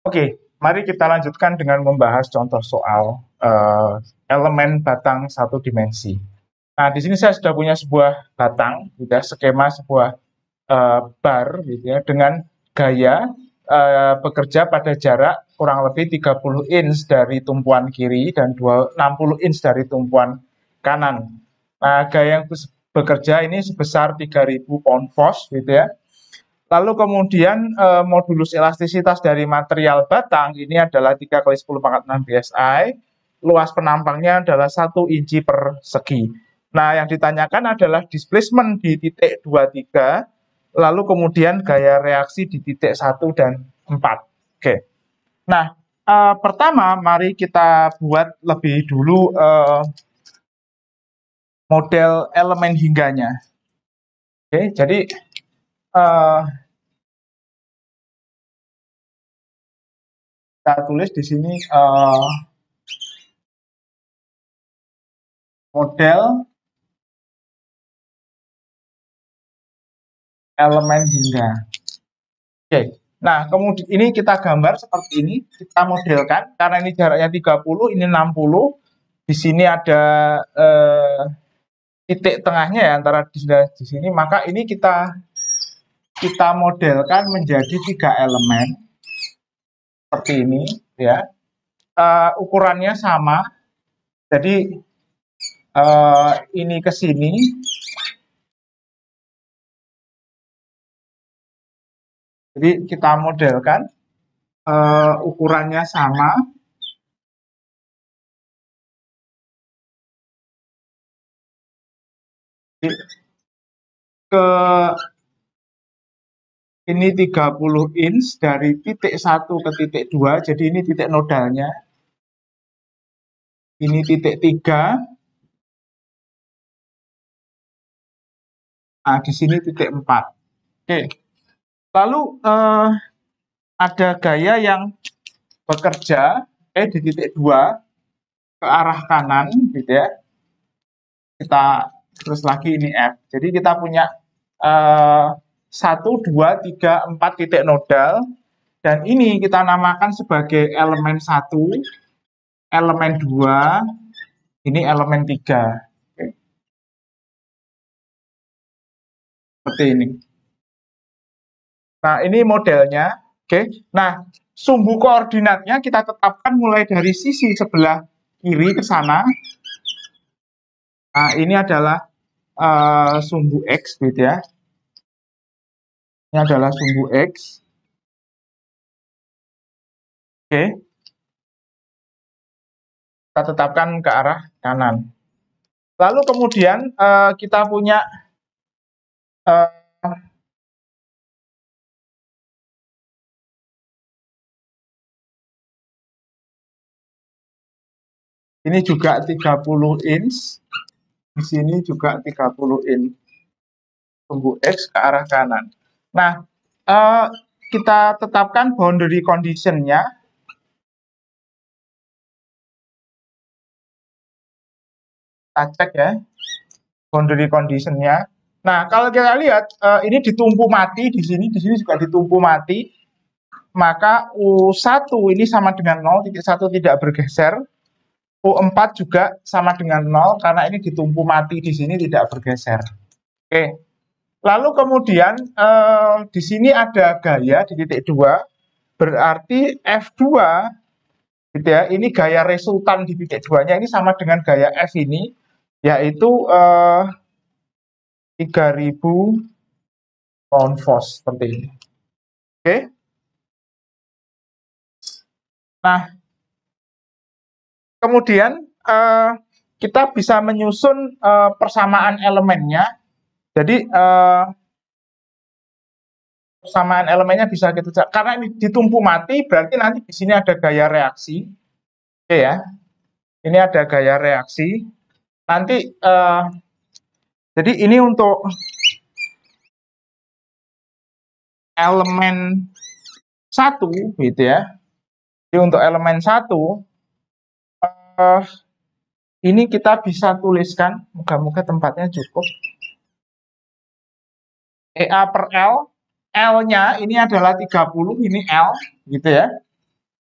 Oke, mari kita lanjutkan dengan membahas contoh soal elemen batang satu dimensi. Nah, di sini saya sudah punya sebuah batang, gitu ya, skema sebuah bar, gitu ya, dengan gaya bekerja pada jarak kurang lebih 30 inch dari tumpuan kiri dan 60 inch dari tumpuan kanan. Nah, gaya yang bekerja ini sebesar 3000 pound force, gitu ya. Lalu kemudian modulus elastisitas dari material batang ini adalah 3 kali 10 pangkat 6 psi. Luas penampangnya adalah 1 inci per segi. Nah, yang ditanyakan adalah displacement di titik 23, lalu kemudian gaya reaksi di titik 1 dan 4. Oke. Nah, pertama mari kita buat lebih dulu model elemen hingganya. Oke, jadi kita tulis di sini model elemen hingga. Oke. Nah, kemudian ini kita gambar seperti ini, kita modelkan karena ini jaraknya 30, ini 60. Di sini ada titik tengahnya ya antara di sini, maka ini kita modelkan menjadi 3 elemen seperti ini ya. Ukurannya sama. Jadi ini ke sini. Jadi kita modelkan ukurannya sama. Ke ini 30 inch dari titik 1 ke titik 2. Jadi ini titik nodalnya. Ini titik 3. Nah, di sini titik 4. Oke. Lalu ada gaya yang bekerja di titik 2 ke arah kanan gitu ya. Kita terus lagi ini F. Jadi kita punya 1, 2, 3, 4 titik nodal, dan ini kita namakan sebagai elemen 1, elemen 2, ini elemen 3. Oke. Seperti ini. Nah, ini modelnya. Oke. Nah, sumbu koordinatnya kita tetapkan mulai dari sisi sebelah kiri ke sana. Nah, ini adalah sumbu X gitu ya. Ini adalah sumbu X. Oke. Kita tetapkan ke arah kanan. Lalu kemudian kita punya ini juga 30 inch. Di sini juga 30 inch. Sumbu X ke arah kanan. Nah, kita tetapkan boundary condition-nya. Kita cek ya, boundary condition-nya. Nah, kalau kita lihat, ini ditumpu mati di sini juga ditumpu mati. Maka U1 ini sama dengan 0, titik 1 tidak bergeser. U4 juga sama dengan 0, karena ini ditumpu mati di sini tidak bergeser. Oke. Lalu kemudian di sini ada gaya di titik 2, berarti F2 gitu ya, ini gaya resultan di titik 2-nya ini sama dengan gaya F ini, yaitu 3000 pound force seperti ini. Oke. Nah, kemudian kita bisa menyusun persamaan elemennya. Jadi persamaan elemennya bisa kita cek. Karena ini ditumpu mati, berarti nanti di sini ada gaya reaksi. Oke ya. Ini ada gaya reaksi. Nanti jadi ini untuk elemen 1 gitu ya. Jadi untuk elemen 1 ini kita bisa tuliskan, moga-moga tempatnya cukup. EA per L, L-nya ini adalah 30, ini L gitu ya.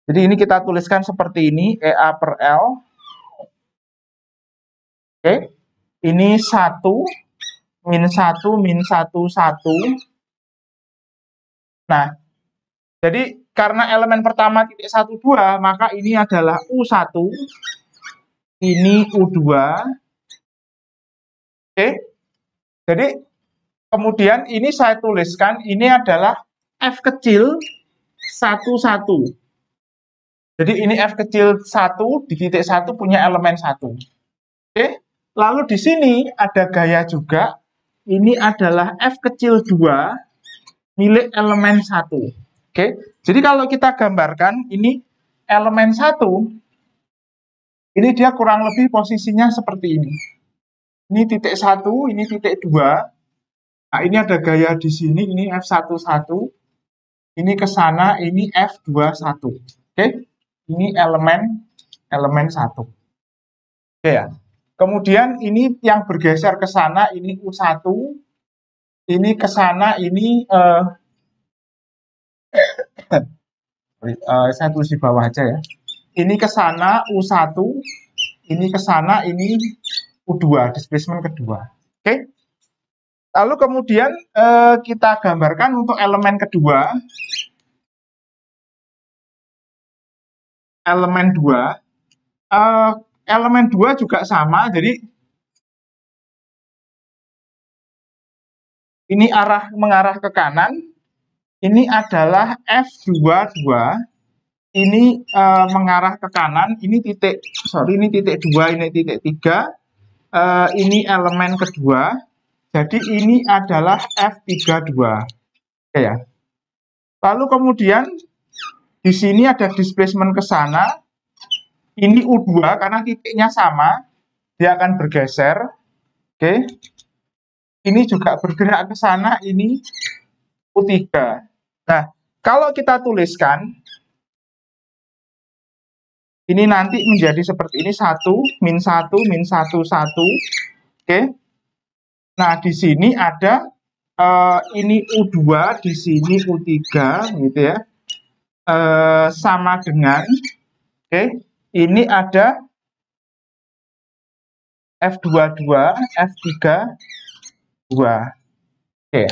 Jadi ini kita tuliskan seperti ini, EA per L. Oke, ini 1, min 1, min 1, 1. Nah, jadi karena elemen pertama titik 1, 2, maka ini adalah U1, ini U2. Oke, jadi kemudian ini saya tuliskan, ini adalah F kecil 1, 1. Jadi ini F kecil 1 di titik 1 punya elemen 1. Oke, lalu di sini ada gaya juga, ini adalah F kecil 2 milik elemen 1. Oke, jadi kalau kita gambarkan, ini elemen 1, ini dia kurang lebih posisinya seperti ini. Ini titik 1, ini titik 2. Nah, ini ada gaya di sini, ini F11. Ini ke sana, ini F21. Oke, ini elemen 1. Oke ya. Kemudian ini yang bergeser ke sana, ini U1. Ini ke sana, ini saya tulis di bawah aja ya. Ini ke sana U1, ini ke sana, ini U2, displacement kedua. Oke. Lalu kemudian kita gambarkan untuk elemen kedua. Elemen 2. Elemen 2 juga sama, jadi ini mengarah ke kanan. Ini adalah F22. Ini mengarah ke kanan, ini titik 2, ini titik 3. Ini elemen kedua. Jadi ini adalah F32. Oke ya. Lalu kemudian di sini ada displacement ke sana. Ini U2 karena titiknya sama, dia akan bergeser. Oke. Ini juga bergerak ke sana, ini U3. Nah, kalau kita tuliskan, ini nanti menjadi seperti ini, 1, min 1, min 1, 1. Oke. Nah, di sini ada ini U2, di sini U3, gitu ya. Sama dengan, oke, ini ada F22, F32. Oke.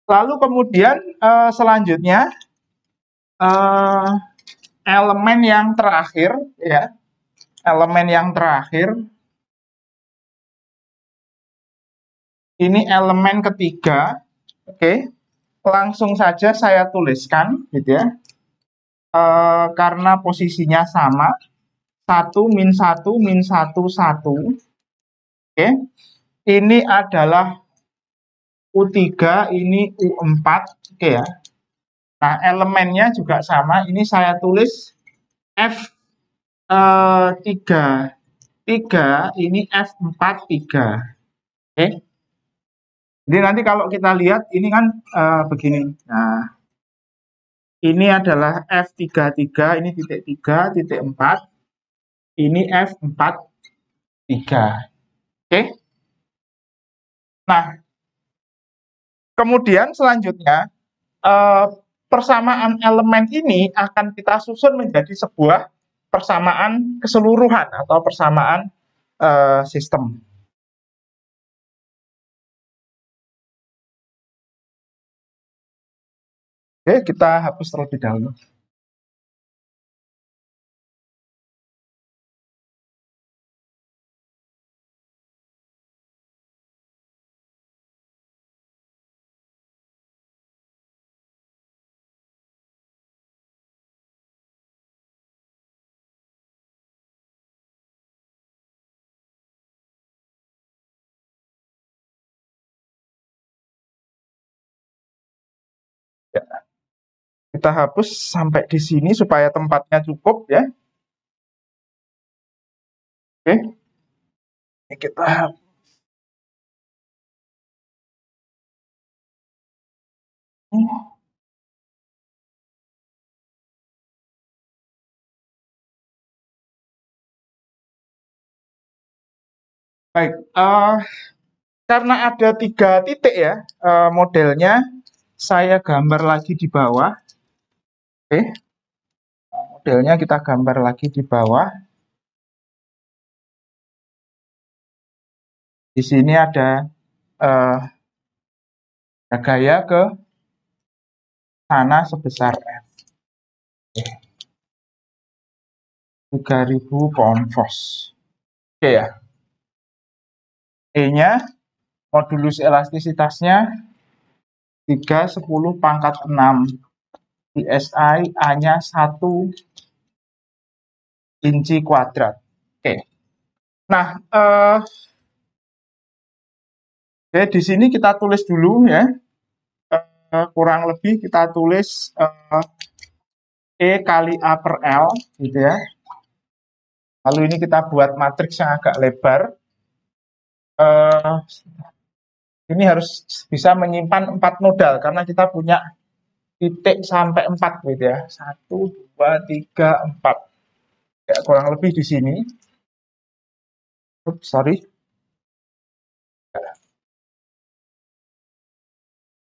Lalu kemudian selanjutnya elemen yang terakhir ya. Elemen yang terakhir ini elemen ketiga. Oke. Langsung saja saya tuliskan gitu ya. Karena posisinya sama. 1, min 1, min 1, 1. Oke. Ini adalah U3, ini U4. Oke ya. Nah, elemennya juga sama. Ini saya tulis F3, 3, ini F4, 3. Oke. Jadi nanti kalau kita lihat, ini kan begini. Nah, ini adalah F33, ini titik 3, titik 4. Ini F43. Oke. Nah, kemudian selanjutnya, persamaan elemen ini akan kita susun menjadi sebuah persamaan keseluruhan atau persamaan sistem. Oke, kita hapus terlebih dahulu. Ya. Kita hapus sampai di sini supaya tempatnya cukup ya. Oke. Ini kita hapus. Baik, karena ada 3 titik ya modelnya, saya gambar lagi di bawah. Oke, modelnya kita gambar lagi di bawah. Di sini ada gaya ke sana sebesar F. 3000 pound force. Oke ya. E-nya, modulus elastisitasnya 3/10⁻6. PSI A-nya 1 inci kuadrat. Oke. Nah, di sini kita tulis dulu ya. Kurang lebih kita tulis E kali A per L, gitu ya. Lalu ini kita buat matriks yang agak lebar. Ini harus bisa menyimpan 4 nodal, karena kita punya titik sampai 4, gitu ya. 1, 2, 3, 4. Ya, kurang lebih di sini. Oops, sorry.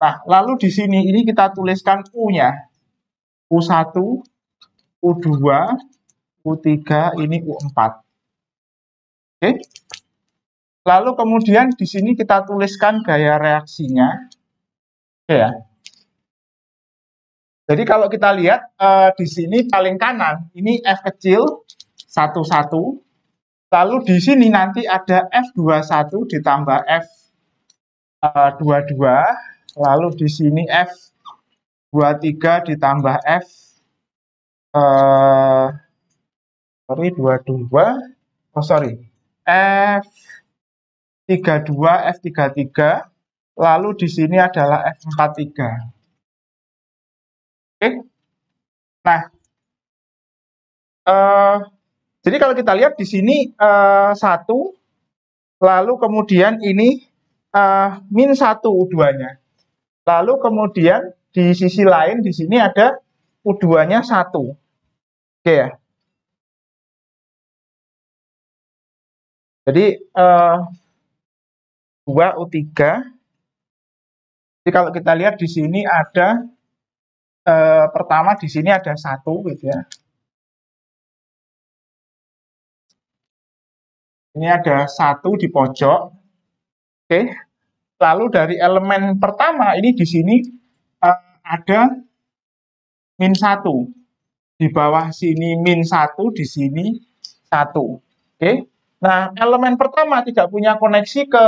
Nah, lalu di sini ini kita tuliskan U-nya. U1, U2, U3, ini U4. Oke. Lalu kemudian di sini kita tuliskan gaya reaksinya. Oke ya. Jadi kalau kita lihat di sini paling kanan, ini F kecil 11. Lalu di sini nanti ada F21 ditambah F22. Lalu di sini F23 ditambah F32, F33, lalu di sini adalah F43. Oke. Nah, jadi kalau kita lihat di sini 1, lalu kemudian ini -1 U2-nya. Lalu kemudian di sisi lain di sini ada U2-nya 1. Oke ya. Jadi 2 U3. Jadi kalau kita lihat di sini ada pertama di sini ada 1, gitu ya. Ini ada 1 di pojok. Oke. Lalu dari elemen pertama ini di sini ada -1. Di bawah sini -1, di sini 1. Oke. Nah, elemen pertama tidak punya koneksi ke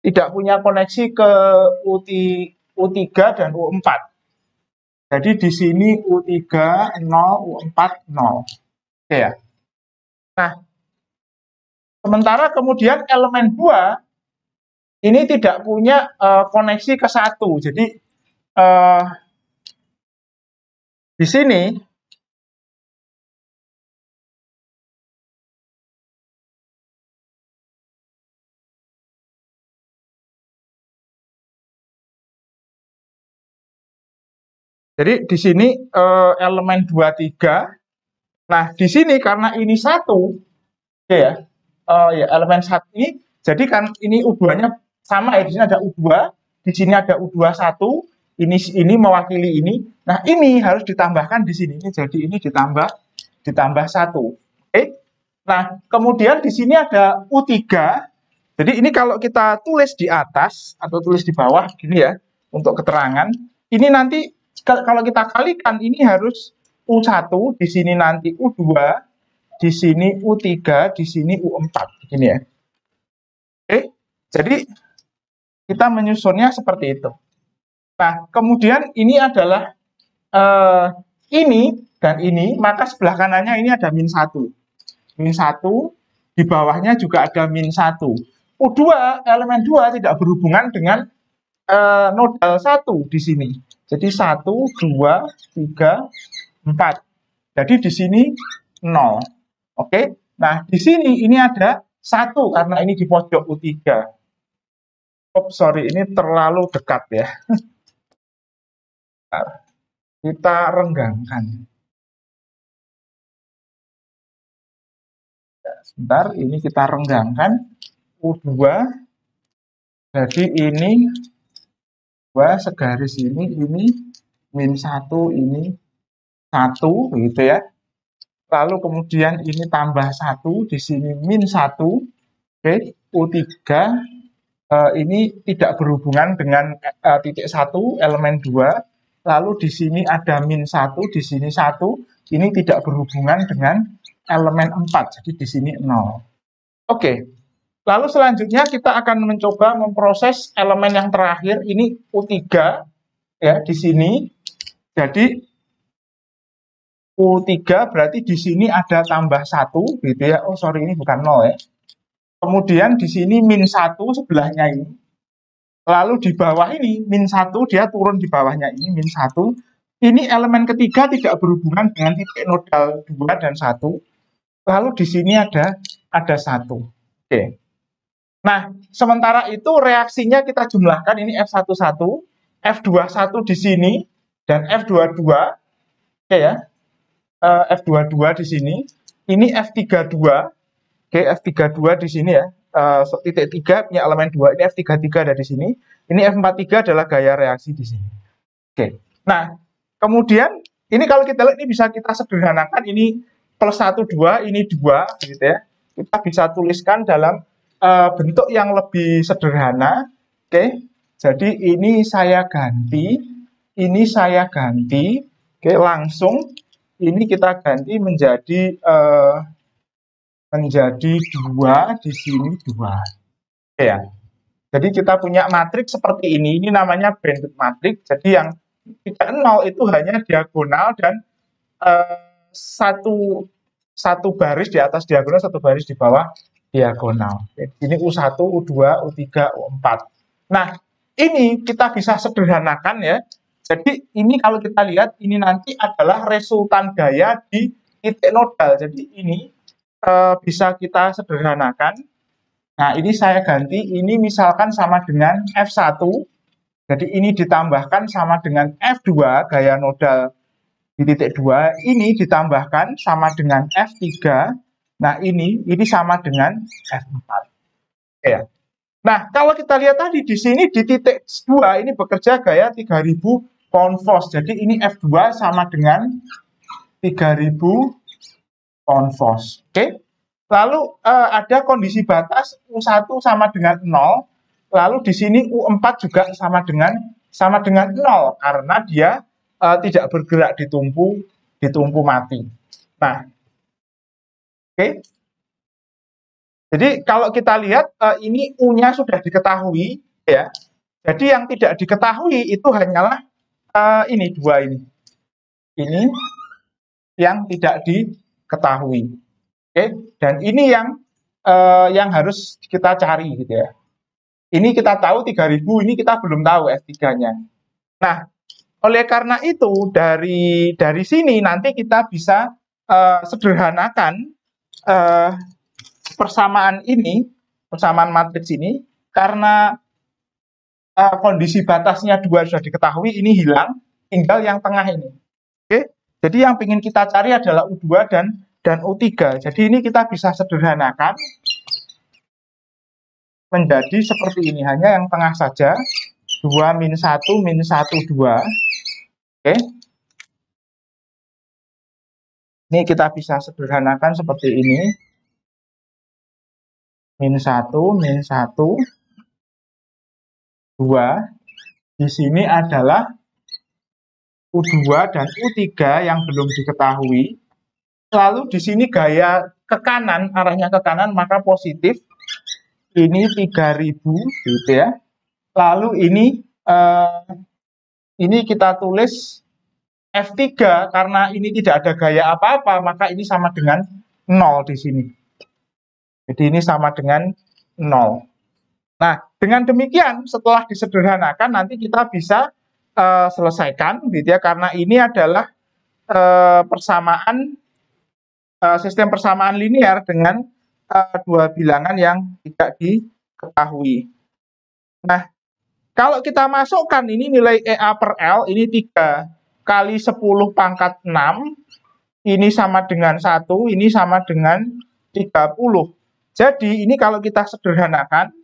tidak punya koneksi ke U3 dan U4. Jadi di sini U3 0, U4 0. Oke ya. Nah, sementara kemudian elemen 2 ini tidak punya koneksi ke 1. Jadi di sini jadi di sini elemen 23. Nah, di sini karena ini 1, oke ya. Ya, elemen 1 ini, jadi kan ini U2-nya sama ya, di sini ada U2, di sini ada U21, ini mewakili ini. Nah, ini harus ditambahkan di sini. Jadi ini ditambah 1. Oke. Nah, kemudian di sini ada U3. Jadi ini kalau kita tulis di atas atau tulis di bawah gini ya, untuk keterangan, ini nanti kalau kita kalikan ini harus U1, di sini nanti U2, di sini U3, di sini U4, begini ya. Oke, jadi kita menyusunnya seperti itu. Nah, kemudian ini adalah ini dan ini, maka sebelah kanannya ini ada -1. -1, di bawahnya juga ada -1. U2, elemen 2 tidak berhubungan dengan nodal 1 di sini. Jadi 1, 2, 3, 4. Jadi di sini 0. Oke. Nah, di sini ini ada 1 karena ini di pojok U3. Oops, sorry, ini terlalu dekat ya. Kita renggangkan. Sebentar, ini kita renggangkan. U2. Jadi ini 2 segaris ini min 1 ini 1 gitu ya. Lalu kemudian ini tambah 1, di sini min 1. Oke, U3 ini tidak berhubungan dengan titik 1 elemen 2. Lalu di sini ada min 1, di sini 1. Ini tidak berhubungan dengan elemen 4. Jadi di sini 0. Oke. Lalu selanjutnya kita akan mencoba memproses elemen yang terakhir. Ini U3 ya di sini. Jadi U3 berarti di sini ada tambah 1 gitu ya. Oh sorry, ini bukan 0 ya. Kemudian di sini min 1 sebelahnya ini. Lalu di bawah ini min 1 dia turun di bawahnya ini min 1. Ini elemen ketiga tidak berhubungan dengan titik nodal 2 dan 1. Lalu di sini ada 1. Oke. Nah, sementara itu reaksinya kita jumlahkan ini F11, F21 di sini dan F22. Oke ya. F22 di sini. Ini F32. Oke, F32 di sini ya. Titik 3 punya elemen 2, ini F33 ada di sini. Ini F43 adalah gaya reaksi di sini. Oke. Nah, kemudian ini kalau kita lihat ini bisa kita sederhanakan, ini plus 1 2, ini 2 gitu ya. Kita bisa tuliskan dalam bentuk yang lebih sederhana. Oke. Jadi ini saya ganti, ini saya ganti. Oke, langsung ini kita ganti menjadi 2, di sini 2. Oke ya. Jadi kita punya matriks seperti ini namanya banded matriks. Jadi yang tidak 0 itu hanya diagonal dan satu baris di atas diagonal, satu baris di bawah diagonal. Ini U1, U2, U3, U4. Nah, ini kita bisa sederhanakan ya. Jadi ini kalau kita lihat ini nanti adalah resultan gaya di titik nodal. Jadi ini bisa kita sederhanakan. Nah, ini saya ganti, ini misalkan sama dengan F1, jadi ini ditambahkan sama dengan F2, gaya nodal di titik 2, ini ditambahkan sama dengan F3, nah ini sama dengan F4. Oke ya. Nah, kalau kita lihat tadi di sini di titik 2 ini bekerja gaya 3000 pound force, jadi ini F2 sama dengan 3000 pound force. Oke. Lalu ada kondisi batas U1 sama dengan 0. Lalu di sini U4 juga sama dengan 0 karena dia tidak bergerak di tumpu mati. Nah, oke. Jadi kalau kita lihat ini U-nya sudah diketahui ya. Jadi yang tidak diketahui itu hanyalah ini 2 ini. Ini yang tidak diketahui. Oke, dan ini yang harus kita cari gitu ya. Ini kita tahu 3000, ini kita belum tahu F3-nya. Nah, oleh karena itu dari sini nanti kita bisa sederhanakan persamaan matriks ini karena kondisi batasnya 2 sudah diketahui, ini hilang, tinggal yang tengah ini. Oke, jadi yang ingin kita cari adalah U2 dan U3. Jadi ini kita bisa sederhanakan menjadi seperti ini, hanya yang tengah saja. 2 min 1 min 1 2. Oke. Ini kita bisa sederhanakan seperti ini. Min 1 min 1 2. Di sini adalah U2 dan U3 yang belum diketahui. Lalu di sini gaya ke kanan, arahnya ke kanan, maka positif. Ini 3000 gitu ya. Lalu ini kita tulis F3 karena ini tidak ada gaya apa-apa, maka ini sama dengan 0 di sini. Jadi ini sama dengan 0. Nah, dengan demikian setelah disederhanakan nanti kita bisa selesaikan gitu ya, karena ini adalah sistem persamaan linear dengan 2 bilangan yang tidak diketahui. Nah, kalau kita masukkan ini nilai EA per L, ini 3 kali 10 pangkat 6, ini sama dengan 1, ini sama dengan 30. Jadi ini kalau kita sederhanakan,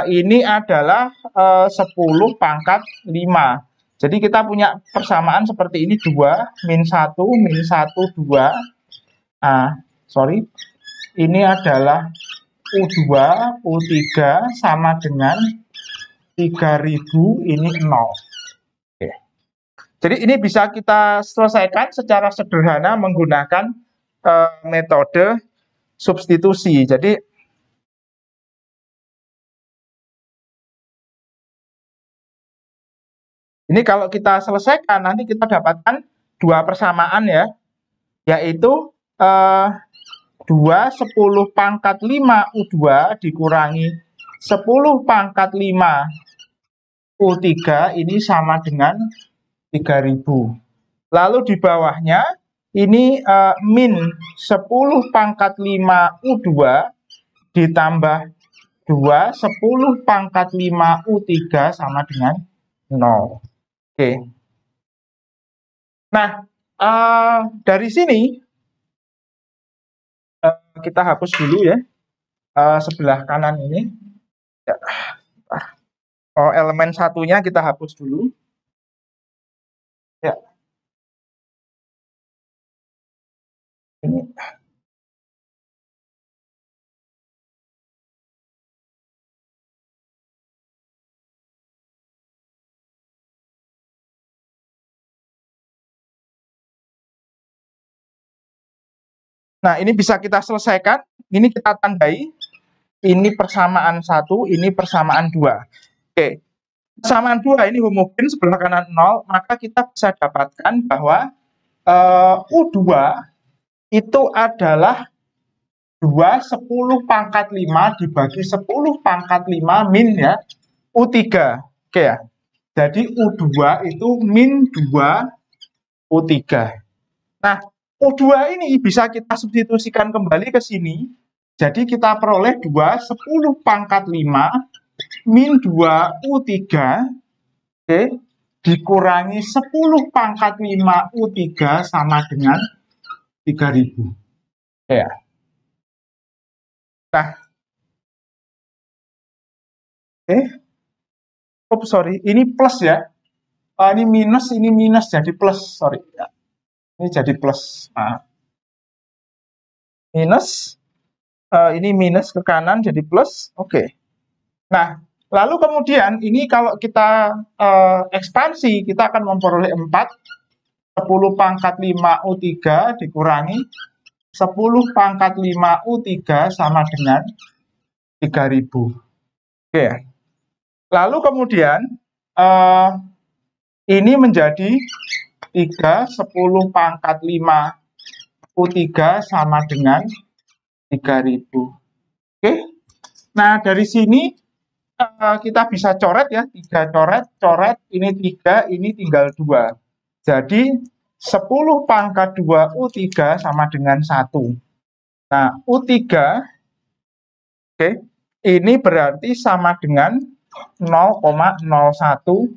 ini adalah 10 pangkat 5. Jadi kita punya persamaan seperti ini, 2, min 1, min 1, 2. Ini adalah U2, U3 sama dengan 3000, ini 0. Oke. Jadi ini bisa kita selesaikan secara sederhana menggunakan metode substitusi. Jadi ini kalau kita selesaikan, nanti kita dapatkan dua persamaan ya, yaitu 2 10 pangkat 5 U2 dikurangi 10 pangkat 5 U3 ini sama dengan 3000. Lalu di bawahnya ini min 10 pangkat 5 U2 ditambah 2 10 pangkat 5 U3 sama dengan 0. Oke. Nah, dari sini kita hapus dulu ya sebelah kanan ini. Ya. Elemen satunya kita hapus dulu. Ya. Ini. Nah, ini bisa kita selesaikan. Ini kita tandai. Ini persamaan 1, ini persamaan 2. Oke. Persamaan 2 ini homogen sebelah kanan 0, maka kita bisa dapatkan bahwa U2 itu adalah 2 10 pangkat 5 dibagi 10 pangkat 5 min ya U3. Oke ya. Jadi U2 itu min 2 U3. Nah, U2 ini bisa kita substitusikan kembali ke sini. Jadi kita peroleh 2 10 pangkat 5 min 2 U3 oke, dikurangi 10 pangkat 5 U3 sama dengan 3000. Ya. Nah, sorry, ini plus ya. Ini minus jadi plus, sorry. Ya. Ini jadi plus. Nah, minus, ini minus ke kanan jadi plus. Oke. Nah, lalu kemudian ini kalau kita ekspansi, kita akan memperoleh 4 10 pangkat 5 U3 dikurangi 10 pangkat 5 U3 sama dengan 3000. Oke. Lalu kemudian ini menjadi 3 10 pangkat 5 U3 sama dengan 3000. Oke. Nah, dari sini kita bisa coret ya, 3 coret, ini 3, ini tinggal 2. Jadi 10 pangkat 2 U3 sama dengan 1. Nah, U3 oke, ini berarti sama dengan 0,01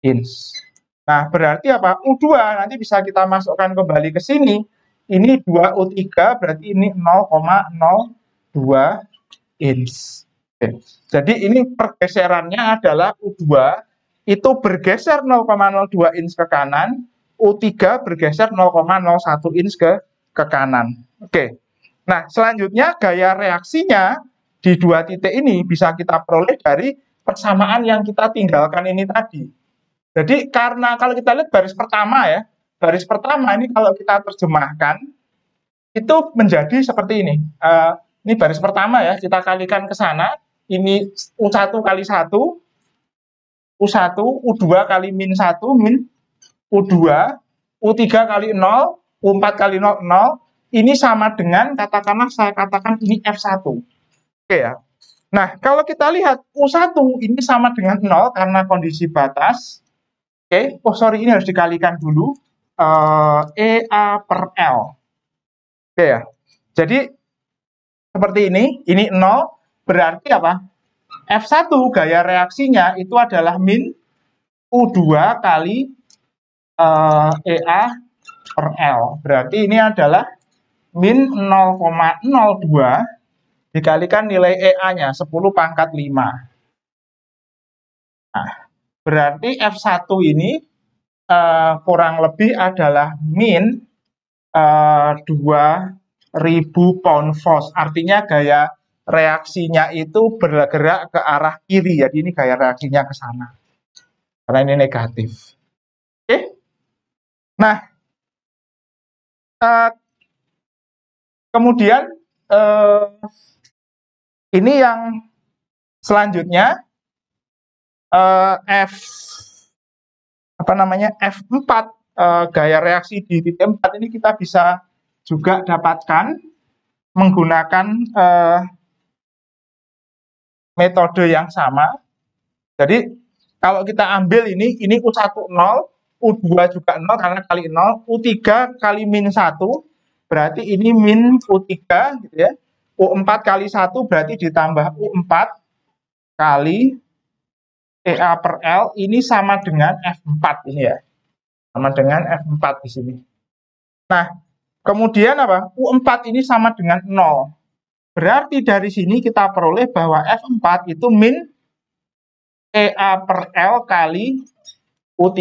inch. Nah, berarti apa? U2 nanti bisa kita masukkan kembali ke sini. Ini 2 U3 berarti ini 0,02 inch. Oke. Jadi ini pergeserannya adalah U2 itu bergeser 0,02 inch ke kanan, U3 bergeser 0,01 inch ke kanan. Oke. Nah, selanjutnya gaya reaksinya di dua titik ini bisa kita peroleh dari persamaan yang kita tinggalkan ini tadi. Jadi karena kalau kita lihat baris pertama ya, baris pertama ini kalau kita terjemahkan itu menjadi seperti ini. Ini baris pertama ya, kita kalikan ke sana. Ini U1 kali 1, U1, U2 kali min 1, min U2, U3 kali 0, U4 kali 0, 0. Ini sama dengan, katakanlah saya katakan ini F1. Oke ya. Nah, kalau kita lihat U1 ini sama dengan 0 karena kondisi batas. Oke, oh sorry, ini harus dikalikan dulu. EA per L. Oke ya. Jadi, seperti ini 0, berarti apa? F1 gaya reaksinya itu adalah min U2 kali EA per L. Berarti ini adalah min 0,02 dikalikan nilai EA-nya 10 pangkat 5. Nah, Berarti F1 ini kurang lebih adalah min 2000 pound force. Artinya gaya reaksinya itu bergerak ke arah kiri. Jadi ini gaya reaksinya ke sana. Karena ini negatif. Oke. Nah, kemudian ini yang selanjutnya F4 gaya reaksi di titik 4 ini kita bisa juga dapatkan menggunakan metode yang sama. Jadi kalau kita ambil ini U1 0, U2 juga 0 karena kali 0, U3 kali min 1 berarti ini min U3 gitu ya. U4 kali 1 berarti ditambah U4 kali EA per L ini sama dengan F4 ini ya. Sama dengan F4 di sini. Nah, kemudian apa? U4 ini sama dengan 0. Berarti dari sini kita peroleh bahwa F4 itu min EA per L kali U3.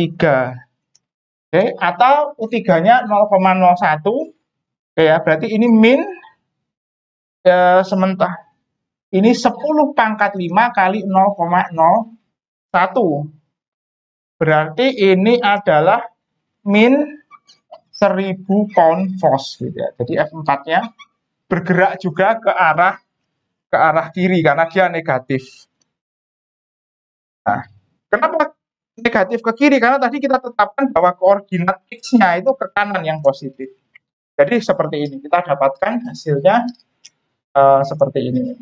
Oke, atau U3-nya 0,01. Oke ya, berarti ini min sementara ini 10 pangkat 5 kali 0,01. Berarti ini adalah min 1000 pound force gitu ya. Jadi F4-nya bergerak juga ke arah kiri karena dia negatif. Nah, kenapa negatif ke kiri? Karena tadi kita tetapkan bahwa koordinat X-nya itu ke kanan yang positif. Jadi seperti ini, kita dapatkan hasilnya seperti ini.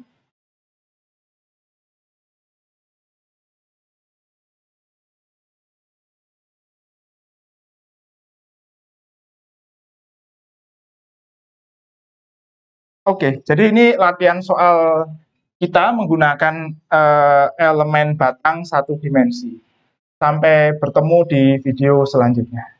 Oke, jadi ini latihan soal kita menggunakan elemen batang satu dimensi. Sampai bertemu di video selanjutnya.